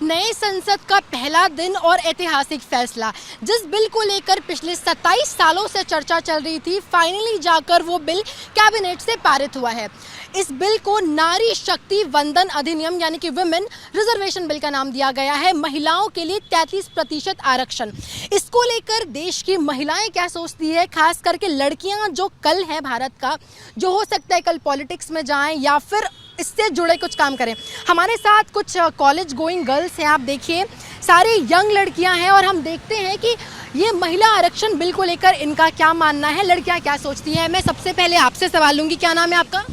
नए संसद का पहला दिन और ऐतिहासिक फैसला। जिस बिल को लेकर पिछले 27 सालों से चर्चा चल रही थी, फाइनली जाकर वो बिल कैबिनेट से पारित हुआ है। इस बिल को नारी शक्ति वंदन अधिनियम यानी कि वुमेन रिजर्वेशन बिल का नाम दिया गया है। महिलाओं के लिए 33% आरक्षण। इसको लेकर देश की महिलाएं क्या सोचती है, खास करके लड़कियां जो कल है भारत का, जो हो सकता है कल पॉलिटिक्स में जाएं या फिर इससे जुड़े कुछ काम करें। हमारे साथ कुछ कॉलेज गोइंग गर्ल्स हैं, आप देखिए सारे यंग लड़कियां हैं और हम देखते हैं कि ये महिला आरक्षण बिल को लेकर इनका क्या मानना है, लड़कियां क्या सोचती हैं। मैं सबसे पहले आपसे सवाल लूँगी, क्या नाम है आपका?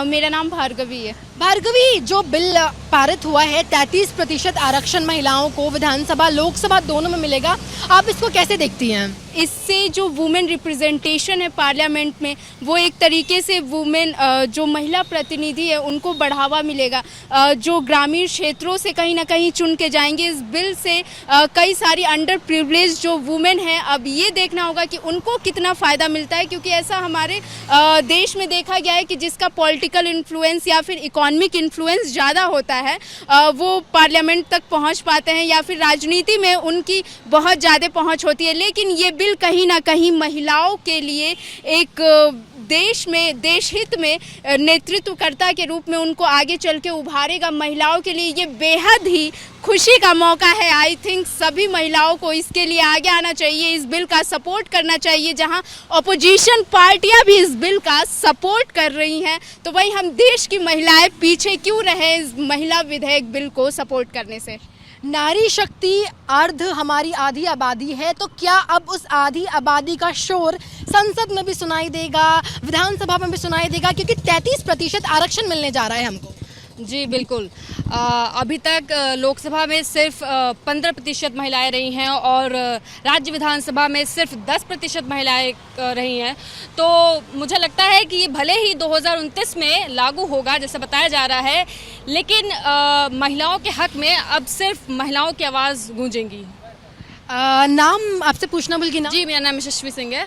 मेरा नाम भार्गवी है। भार्गवी, जो बिल पारित हुआ है 33% आरक्षण महिलाओं को विधानसभा लोकसभा दोनों में मिलेगा, आप इसको कैसे देखती हैं? इससे जो वुमेन रिप्रेजेंटेशन है पार्लियामेंट में, वो एक तरीके से वुमेन जो महिला प्रतिनिधि है उनको बढ़ावा मिलेगा। जो ग्रामीण क्षेत्रों से कहीं ना कहीं चुन के जाएंगे इस बिल से, कई सारी अंडर प्रिविलेज जो वुमेन हैं, अब ये देखना होगा कि उनको कितना फ़ायदा मिलता है, क्योंकि ऐसा हमारे देश में देखा गया है कि जिसका पॉलिटिकल इन्फ्लुएंस या फिर इकोनॉमिक इन्फ्लुएंस ज़्यादा होता है वो पार्लियामेंट तक पहुँच पाते हैं या फिर राजनीति में उनकी बहुत ज़्यादा पहुँच होती है। लेकिन ये बिल कहीं ना कहीं महिलाओं के लिए एक देश में, देश हित में नेतृत्वकर्ता के रूप में उनको आगे चल के उभारेगा। महिलाओं के लिए ये बेहद ही खुशी का मौका है। आई थिंक सभी महिलाओं को इसके लिए आगे आना चाहिए, इस बिल का सपोर्ट करना चाहिए। जहां अपोजिशन पार्टियां भी इस बिल का सपोर्ट कर रही हैं, तो वहीं हम देश की महिलाएं पीछे क्यों रहे इस महिला विधेयक बिल को सपोर्ट करने से। नारी शक्ति अर्ध हमारी आधी आबादी है, तो क्या अब उस आधी आबादी का शोर संसद में भी सुनाई देगा, विधानसभा में भी सुनाई देगा, क्योंकि 33% आरक्षण मिलने जा रहा है हमको? जी बिल्कुल। अभी तक लोकसभा में सिर्फ 15% महिलाएं रही हैं और राज्य विधानसभा में सिर्फ 10% महिलाएं रही हैं। तो मुझे लगता है कि ये भले ही 2029 में लागू होगा जैसे बताया जा रहा है, लेकिन महिलाओं के हक में अब सिर्फ महिलाओं की आवाज़ गूंजेंगी। नाम आपसे पूछना भूल गई ना? जी, मेरा नाम यशस्वी सिंह है।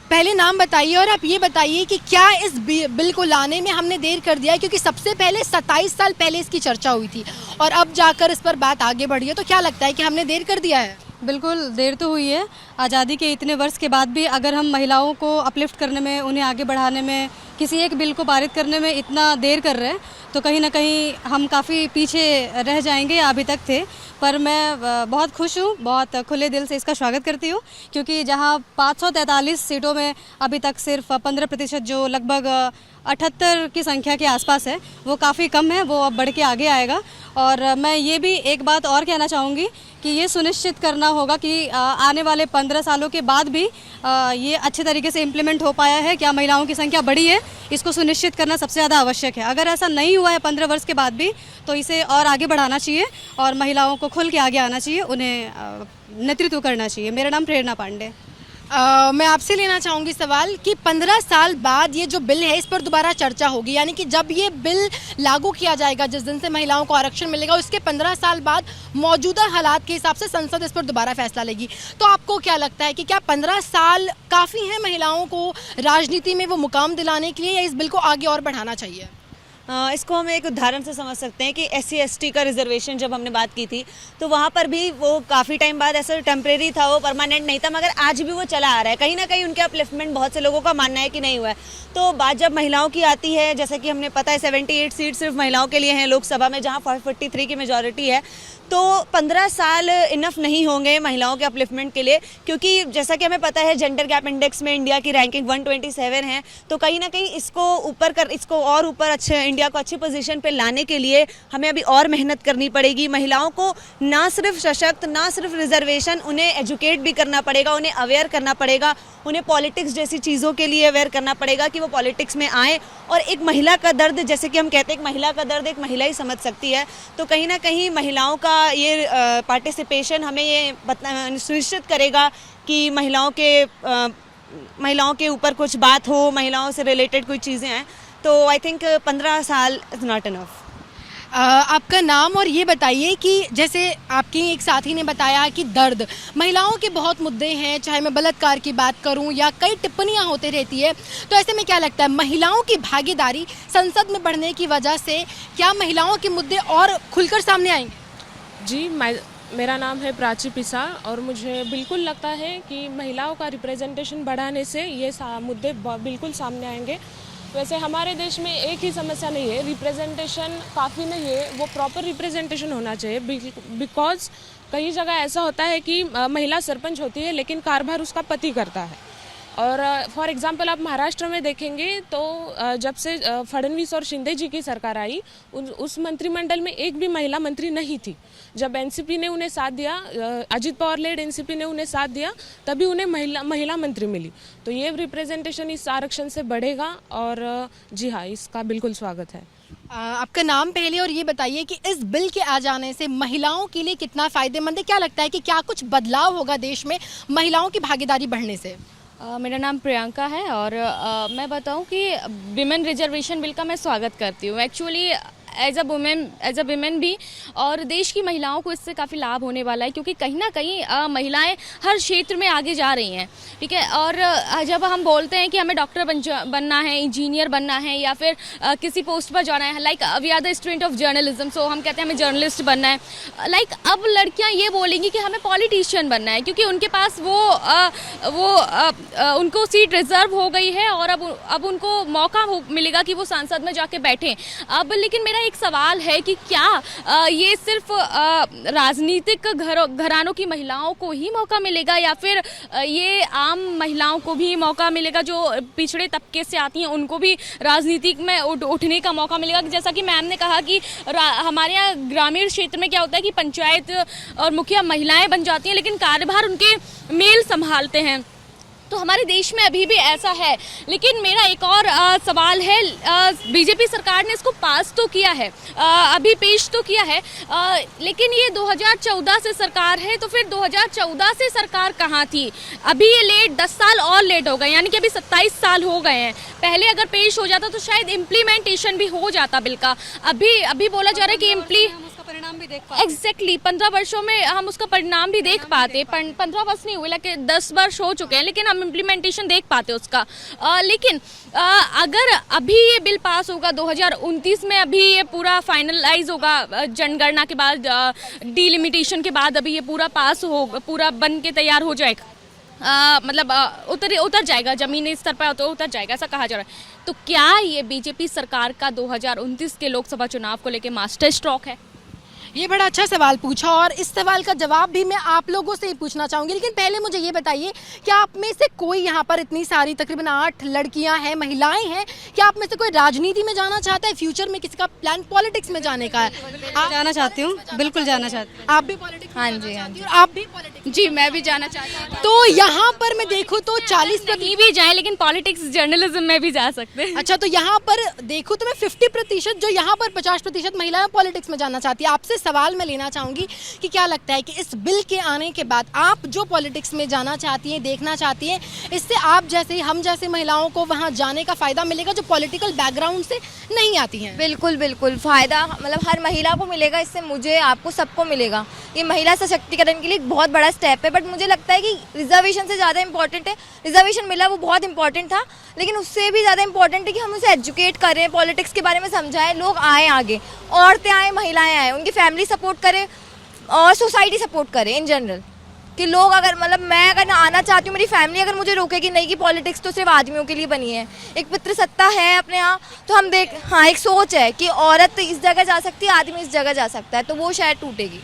पहले नाम बताइए और आप ये बताइए कि क्या इस बिल को लाने में हमने देर कर दिया है, क्योंकि सबसे पहले 27 साल पहले इसकी चर्चा हुई थी और अब जाकर इस पर बात आगे बढ़ी है, तो क्या लगता है कि हमने देर कर दिया है? बिल्कुल देर तो हुई है। आज़ादी के इतने वर्ष के बाद भी अगर हम महिलाओं को अपलिफ्ट करने में, उन्हें आगे बढ़ाने में, किसी एक बिल को पारित करने में इतना देर कर रहे हैं, तो कहीं ना कहीं हम काफ़ी पीछे रह जाएंगे या अभी तक थे। पर मैं बहुत खुश हूँ, बहुत खुले दिल से इसका स्वागत करती हूँ, क्योंकि जहाँ 543 सीटों में अभी तक सिर्फ 15% जो लगभग 78 की संख्या के आसपास है, वो काफ़ी कम है, वो अब बढ़ के आगे आएगा। और मैं ये भी एक बात और कहना चाहूँगी कि ये सुनिश्चित करना होगा कि आने वाले 15 सालों के बाद भी ये अच्छे तरीके से इम्प्लीमेंट हो पाया है, क्या महिलाओं की संख्या बढ़ी है, इसको सुनिश्चित करना सबसे ज़्यादा आवश्यक है। अगर ऐसा नहीं हुआ है 15 वर्ष के बाद भी, तो इसे और आगे बढ़ाना चाहिए और महिलाओं को खुल के आगे आना चाहिए, उन्हें नेतृत्व करना चाहिए। मेरा नाम प्रेरणा पांडे। मैं आपसे लेना चाहूँगी सवाल कि 15 साल बाद ये जो बिल है इस पर दोबारा चर्चा होगी, यानी कि जब ये बिल लागू किया जाएगा, जिस दिन से महिलाओं को आरक्षण मिलेगा, उसके 15 साल बाद मौजूदा हालात के हिसाब से संसद इस पर दोबारा फैसला लेगी। तो आपको क्या लगता है कि क्या 15 साल काफ़ी है महिलाओं को राजनीति में वो मुकाम दिलाने के लिए, या इस बिल को आगे और बढ़ाना चाहिए? इसको हम एक उदाहरण से समझ सकते हैं कि SC/ST का रिजर्वेशन जब हमने बात की थी, तो वहाँ पर भी वो काफ़ी टाइम बाद ऐसा टेम्परेरी था, वो परमानेंट नहीं था, मगर आज भी वो चला आ रहा है। कहीं ना कहीं उनके अपलिफ्टमेंट बहुत से लोगों का मानना है कि नहीं हुआ है। तो बात जब महिलाओं की आती है, जैसा कि हमने पता है 78 सीट सिर्फ महिलाओं के लिए हैं लोकसभा में, जहाँ 443 की मेजॉरिटी है, तो 15 साल इनफ नहीं होंगे महिलाओं के अपलिफ्टमेंट के लिए, क्योंकि जैसा कि हमें पता है जेंडर गैप इंडेक्स में इंडिया की रैंकिंग 127 है। तो कहीं ना कहीं इसको और ऊपर अच्छे इंडिया को अच्छी पोजीशन पे लाने के लिए हमें अभी और मेहनत करनी पड़ेगी। महिलाओं को ना सिर्फ सशक्त, ना सिर्फ रिजर्वेशन, उन्हें एजुकेट भी करना पड़ेगा, उन्हें अवेयर करना पड़ेगा, उन्हें पॉलिटिक्स जैसी चीज़ों के लिए अवेयर करना पड़ेगा कि वो पॉलिटिक्स में आएँ। और एक महिला का दर्द, जैसे कि हम कहते हैं, एक महिला का दर्द एक महिला ही समझ सकती है। तो कहीं ना कहीं महिलाओं का ये पार्टिसिपेशन हमें ये सुनिश्चित करेगा कि महिलाओं के ऊपर कुछ बात हो, महिलाओं से रिलेटेड कोई चीज़ें हैं। तो आई थिंक 15 साल इज़ नॉट इनफ। आपका नाम और ये बताइए कि जैसे आपके एक साथी ने बताया कि दर्द, महिलाओं के बहुत मुद्दे हैं, चाहे मैं बलात्कार की बात करूं या कई टिप्पणियां होती रहती है, तो ऐसे में क्या लगता है महिलाओं की भागीदारी संसद में बढ़ने की वजह से क्या महिलाओं के मुद्दे और खुलकर सामने आएंगे? जी मेरा नाम है प्राची पिसा और मुझे बिल्कुल लगता है कि महिलाओं का रिप्रेजेंटेशन बढ़ाने से ये मुद्दे बिल्कुल सामने आएंगे। वैसे हमारे देश में एक ही समस्या नहीं है, रिप्रेजेंटेशन काफ़ी नहीं है, वो प्रॉपर रिप्रेजेंटेशन होना चाहिए। बिकॉज कई जगह ऐसा होता है कि महिला सरपंच होती है लेकिन कारभार उसका पति करता है। और फॉर एग्जांपल आप महाराष्ट्र में देखेंगे तो जब से फडणवीस और शिंदे जी की सरकार आई उस मंत्रिमंडल में एक भी महिला मंत्री नहीं थी। जब एनसीपी ने उन्हें साथ दिया, अजित पवार लेड एनसीपी ने उन्हें साथ दिया, तभी उन्हें महिला मंत्री मिली। तो ये रिप्रेजेंटेशन इस आरक्षण से बढ़ेगा और जी हाँ, इसका बिल्कुल स्वागत है। आपका नाम पहले और ये बताइए कि इस बिल के आ जाने से महिलाओं के लिए कितना फ़ायदेमंद है? क्या लगता है कि क्या कुछ बदलाव होगा देश में महिलाओं की भागीदारी बढ़ने से? मेरा नाम प्रियंका है और मैं बताऊं कि विमेन रिजर्वेशन बिल का मैं स्वागत करती हूँ। एक्चुअली एज अ वुमेन भी, और देश की महिलाओं को इससे काफ़ी लाभ होने वाला है क्योंकि कहीं ना कहीं महिलाएं हर क्षेत्र में आगे जा रही हैं, ठीक है। और जब हम बोलते हैं कि हमें डॉक्टर बनना है, इंजीनियर बनना है या फिर किसी पोस्ट पर जाना है, like we are the student of journalism, so हम कहते हैं हमें जर्नलिस्ट बनना है। लाइक अब लड़कियां ये बोलेंगी कि हमें पॉलिटिशियन बनना है क्योंकि उनके पास उनको सीट रिजर्व हो गई है और अब उनको मौका मिलेगा कि वो संसद में जाके बैठें। अब लेकिन मेरा एक सवाल है कि क्या ये सिर्फ राजनीतिक घरानों की महिलाओं को ही मौका मिलेगा या फिर ये आम महिलाओं को भी मौका मिलेगा, जो पिछड़े तबके से आती हैं उनको भी राजनीतिक में उठने का मौका मिलेगा? जैसा कि मैम ने कहा कि हमारे यहाँ ग्रामीण क्षेत्र में क्या होता है कि पंचायत और मुखिया महिलाएं बन जाती हैं लेकिन कार्यभार उनके मेल संभालते हैं। तो हमारे देश में अभी भी ऐसा है। लेकिन मेरा एक और सवाल है, बीजेपी सरकार ने इसको पास तो किया है, अभी पेश तो किया है, लेकिन ये 2014 से सरकार है, तो फिर 2014 से सरकार कहाँ थी? अभी ये लेट 10 साल और लेट हो गए, यानी कि अभी 27 साल हो गए हैं। पहले अगर पेश हो जाता तो शायद इम्प्लीमेंटेशन भी हो जाता बिल का। अभी बोला जा रहा है कि परिणाम भी देख पाते। एग्जैक्टली 15 वर्षों में हम उसका परिणाम भी देख पाते। 15 वर्ष नहीं हुए, लेकिन 10 वर्ष हो चुके हैं, लेकिन हम इम्प्लीमेंटेशन देख पाते उसका। लेकिन अगर अभी ये बिल पास होगा 2029 में, अभी ये पूरा फाइनलाइज होगा जनगणना के बाद, डिलिमिटेशन के बाद, अभी ये पूरा पास हो, पूरा बन के तैयार हो जाएगा, मतलब उतर जाएगा, जमीनी स्तर पर तो उतर जाएगा, ऐसा कहा जा रहा है। तो क्या ये बीजेपी सरकार का 2029 के लोकसभा चुनाव को लेकर मास्टर स्ट्रोक है? ये बड़ा अच्छा सवाल पूछा और इस सवाल का जवाब भी मैं आप लोगों से ही पूछना चाहूँगी। लेकिन पहले मुझे ये बताइए कि आप में से कोई यहाँ पर, इतनी सारी तकरीबन 8 लड़कियाँ हैं, महिलाएं हैं, क्या आप में से कोई राजनीति में जाना चाहता है? फ्यूचर में किसी का प्लान पॉलिटिक्स में जाने का है? आप जाना चाहती हूँ, बिल्कुल जाना चाहती हूँ। आप भी पॉलिटिक्स? हाँ जी, हाँ जी। और आप भी पॉलिटिक्स? जी, मैं भी जाना चाहती हूँ। तो यहाँ पर मैं देखूँ तो 40% भी जाए, लेकिन पॉलिटिक्स जर्नलिज्म में भी जा सकते हैं। अच्छा, तो यहाँ पर देखूँ तो मैं 50%, जो यहाँ पर 50% महिलाएं पॉलिटिक्स में जाना चाहती है। आपसे सवाल मैं लेना चाहूंगी कि क्या लगता है कि इस बिल के आने के बाद आप जो पॉलिटिक्स में जाना चाहती हैं, देखना चाहती हैं, इससे आप जैसे, हम जैसे महिलाओं को वहां जाने का फायदा मिलेगा जो पॉलिटिकल बैकग्राउंड से नहीं आती हैं? बिल्कुल बिल्कुल फ़ायदा, मतलब हर महिला को मिलेगा इससे, मुझे, आपको, सबको मिलेगा। ये महिला सशक्तिकरण के लिए एक बहुत बड़ा स्टेप है। बट मुझे लगता है कि रिजर्वेशन से ज़्यादा इंपॉर्टेंट है, रिजर्वेशन मिला वो बहुत इंपॉर्टेंट था, लेकिन उससे भी ज़्यादा इंपॉर्टेंट है कि हम उसे एजुकेट करें, पॉलिटिक्स के बारे में समझाएं, लोग आएँ आगे, औरतें आएँ, महिलाएं आएँ, उनकी फैमिली सपोर्ट करें और सोसाइटी सपोर्ट करे इन जनरल। कि लोग अगर, मतलब मैं अगर आना चाहती हूँ, मेरी फैमिली अगर मुझे रोकेगी नहीं कि पॉलिटिक्स तो सिर्फ आदमियों के लिए बनी है, एक पितृसत्ता है अपने यहाँ, तो हम हाँ, एक सोच है कि औरत इस जगह जा सकती है, आदमी इस जगह जा सकता है, तो वो शायद टूटेगी।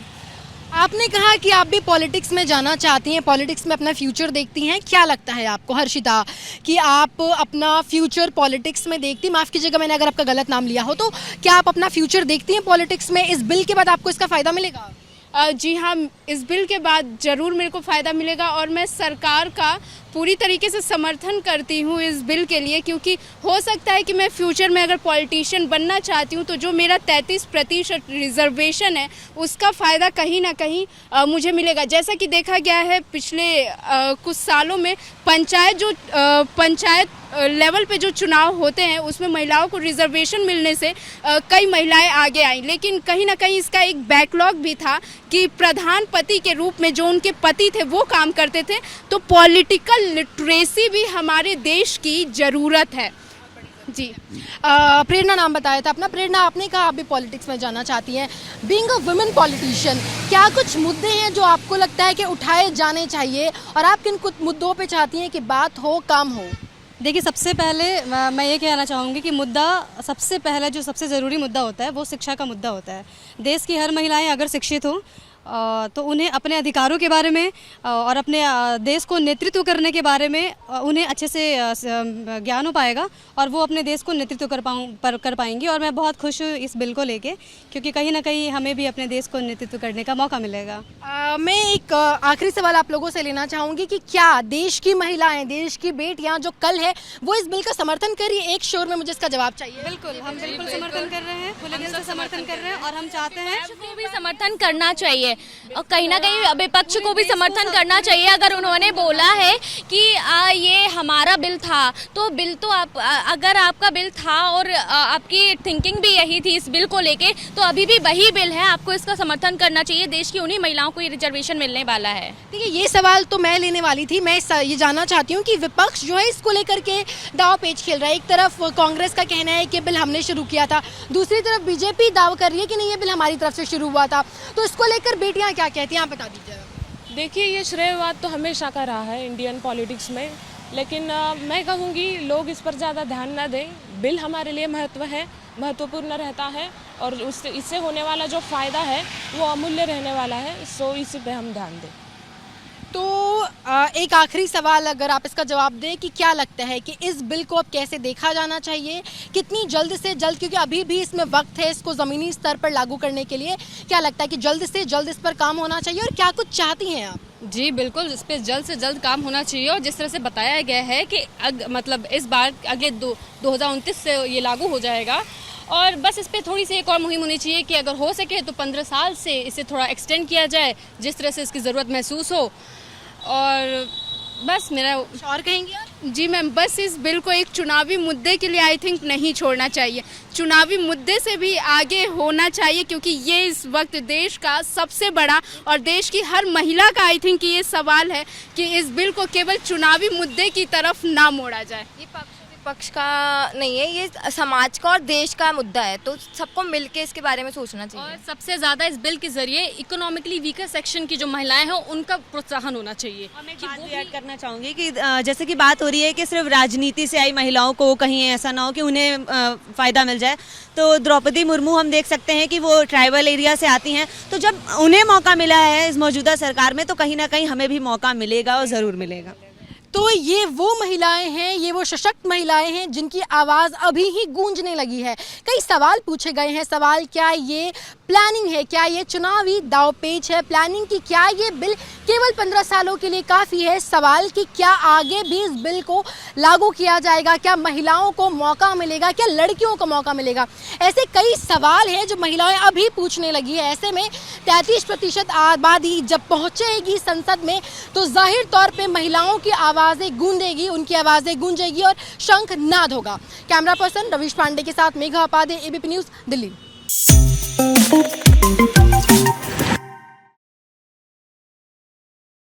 आपने कहा कि आप भी पॉलिटिक्स में जाना चाहती हैं, पॉलिटिक्स में अपना फ्यूचर देखती हैं। क्या लगता है आपको हर्षिता कि आप अपना फ्यूचर पॉलिटिक्स में देखती? माफ़ कीजिएगा मैंने अगर आपका गलत नाम लिया हो। तो क्या आप अपना फ्यूचर देखती हैं पॉलिटिक्स में? इस बिल के बाद आपको इसका फ़ायदा मिलेगा? जी हाँ, इस बिल के बाद ज़रूर मेरे को फ़ायदा मिलेगा और मैं सरकार का पूरी तरीके से समर्थन करती हूँ इस बिल के लिए, क्योंकि हो सकता है कि मैं फ्यूचर में अगर पॉलिटिशियन बनना चाहती हूँ तो जो मेरा 33% रिजर्वेशन है उसका फ़ायदा कहीं ना कहीं मुझे मिलेगा। जैसा कि देखा गया है पिछले कुछ सालों में पंचायत लेवल पे जो चुनाव होते हैं उसमें महिलाओं को रिजर्वेशन मिलने से कई महिलाएं आगे आईं, लेकिन कहीं ना कहीं इसका एक बैकलॉग भी था कि प्रधान पति के रूप में जो उनके पति थे वो काम करते थे। तो पॉलिटिकल लिटरेसी भी हमारे देश की ज़रूरत है। जी। प्रेरणा नाम बताया था अपना। प्रेरणा, आपने कहा आप भी पॉलिटिक्स में जाना चाहती हैं। बीइंग अ वुमेन पॉलिटिशियन, क्या कुछ मुद्दे हैं जो आपको लगता है कि उठाए जाने चाहिए और आप किन कुछ मुद्दों पे चाहती हैं कि बात हो, काम हो? देखिए, सबसे पहले मैं ये कहना चाहूँगी कि मुद्दा सबसे पहले जो सबसे ज़रूरी मुद्दा होता है वो शिक्षा का मुद्दा होता है। देश की हर महिलाएं अगर शिक्षित हों तो उन्हें अपने अधिकारों के बारे में और अपने देश को नेतृत्व करने के बारे में उन्हें अच्छे से ज्ञान हो पाएगा और वो अपने देश को नेतृत्व कर पाएंगी। और मैं बहुत खुश हूँ इस बिल को लेके, क्योंकि कहीं ना कहीं हमें भी अपने देश को नेतृत्व करने का मौका मिलेगा। मैं एक आखिरी सवाल आप लोगों से लेना चाहूँगी कि क्या देश की महिलाएं, देश की बेटियां जो कल है, वो इस बिल का समर्थन कर रही है? एक शोर में मुझे इसका जवाब चाहिए। बिल्कुल, हम बिल्कुल समर्थन कर रहे हैं, खुले दिल से समर्थन कर रहे हैं और हम चाहते हैं को भी समर्थन करना चाहिए और कहीं ना कहीं विपक्ष को भी समर्थन करना चाहिए। अगर उन्होंने बोला है कि ये हमारा बिल था, तो बिल तो अगर आपका बिल था और आपकी थिंकिंग भी यही थी इस बिल को लेके, तो अभी भी वही बिल है, आपको इसका समर्थन करना चाहिए। देश की उन्हीं महिलाओं को ये रिजर्वेशन मिलने वाला है। देखिए, ये सवाल तो मैं लेने वाली थी। मैं ये जानना चाहती हूँ कि विपक्ष जो है इसको लेकर के दाव पेच खेल रहा है। एक तरफ कांग्रेस का कहना है कि बिल हमने शुरू किया था, दूसरी तरफ बीजेपी दाव कर रही है कि नहीं, ये बिल हमारी तरफ से शुरू हुआ था। तो इसको लेकर बेटियां क्या कहती हैं, आप बता दीजिए। देखिए, ये श्रेयवाद तो हमेशा का रहा है इंडियन पॉलिटिक्स में, लेकिन मैं कहूँगी लोग इस पर ज़्यादा ध्यान न दें। बिल हमारे लिए महत्वपूर्ण रहता है और इससे होने वाला जो फ़ायदा है वो अमूल्य रहने वाला है। सो इसी पे हम ध्यान दें। तो एक आखिरी सवाल अगर आप इसका जवाब दें कि क्या लगता है कि इस बिल को अब कैसे देखा जाना चाहिए, कितनी जल्द से जल्द, क्योंकि अभी भी इसमें वक्त है इसको ज़मीनी स्तर पर लागू करने के लिए, क्या लगता है कि जल्द से जल्द इस पर काम होना चाहिए और क्या कुछ चाहती हैं आप? जी बिल्कुल, इस पर जल्द से जल्द काम होना चाहिए और जिस तरह से बताया गया है कि मतलब इस बार अगले 2029 से ये लागू हो जाएगा और बस इस पर थोड़ी सी एक और मुहिम होनी चाहिए कि अगर हो सके तो 15 साल से इसे थोड़ा एक्सटेंड किया जाए, जिस तरह से इसकी ज़रूरत महसूस हो। और बस मेरा और कहेंगे आप? जी मैम, बस इस बिल को एक चुनावी मुद्दे के लिए आई थिंक नहीं छोड़ना चाहिए, चुनावी मुद्दे से भी आगे होना चाहिए, क्योंकि ये इस वक्त देश का सबसे बड़ा और देश की हर महिला का आई थिंक ये सवाल है कि इस बिल को केवल चुनावी मुद्दे की तरफ ना मोड़ा जाए। ये पक्ष का नहीं है, ये समाज का और देश का मुद्दा है, तो सबको मिलके इसके बारे में सोचना चाहिए। और सबसे ज़्यादा इस बिल के ज़रिए इकोनॉमिकली वीकर सेक्शन की जो महिलाएं हैं उनका प्रोत्साहन होना चाहिए। मैं एक बात भी ऐड करना चाहूँगी कि जैसे कि बात हो रही है कि सिर्फ राजनीति से आई महिलाओं को कहीं ऐसा ना हो कि उन्हें फ़ायदा मिल जाए, तो द्रौपदी मुर्मू हम देख सकते हैं कि वो ट्राइबल एरिया से आती हैं, तो जब उन्हें मौका मिला है इस मौजूदा सरकार में, तो कहीं ना कहीं हमें भी मौका मिलेगा और ज़रूर मिलेगा। तो ये वो महिलाएं हैं, ये वो सशक्त महिलाएं हैं जिनकी आवाज़ अभी ही गूंजने लगी है। कई सवाल पूछे गए हैं। सवाल, क्या ये प्लानिंग है, क्या ये चुनावी दावपेच है प्लानिंग की, क्या ये बिल केवल 15 सालों के लिए काफ़ी है? सवाल कि क्या आगे भी इस बिल को लागू किया जाएगा, क्या महिलाओं को मौका मिलेगा, क्या लड़कियों को मौका मिलेगा? ऐसे कई सवाल हैं जो महिलाएं अभी पूछने लगी है। ऐसे में 33% आबादी जब पहुँचेगी संसद में, तो जाहिर तौर पर महिलाओं की आवाज़ें गूंजेगी, उनकी आवाज़ें गूंजेगी और शंख नाद होगा। कैमरा पर्सन रवीश पांडे के साथ मेघा उपाध्याय, ABP न्यूज़, दिल्ली।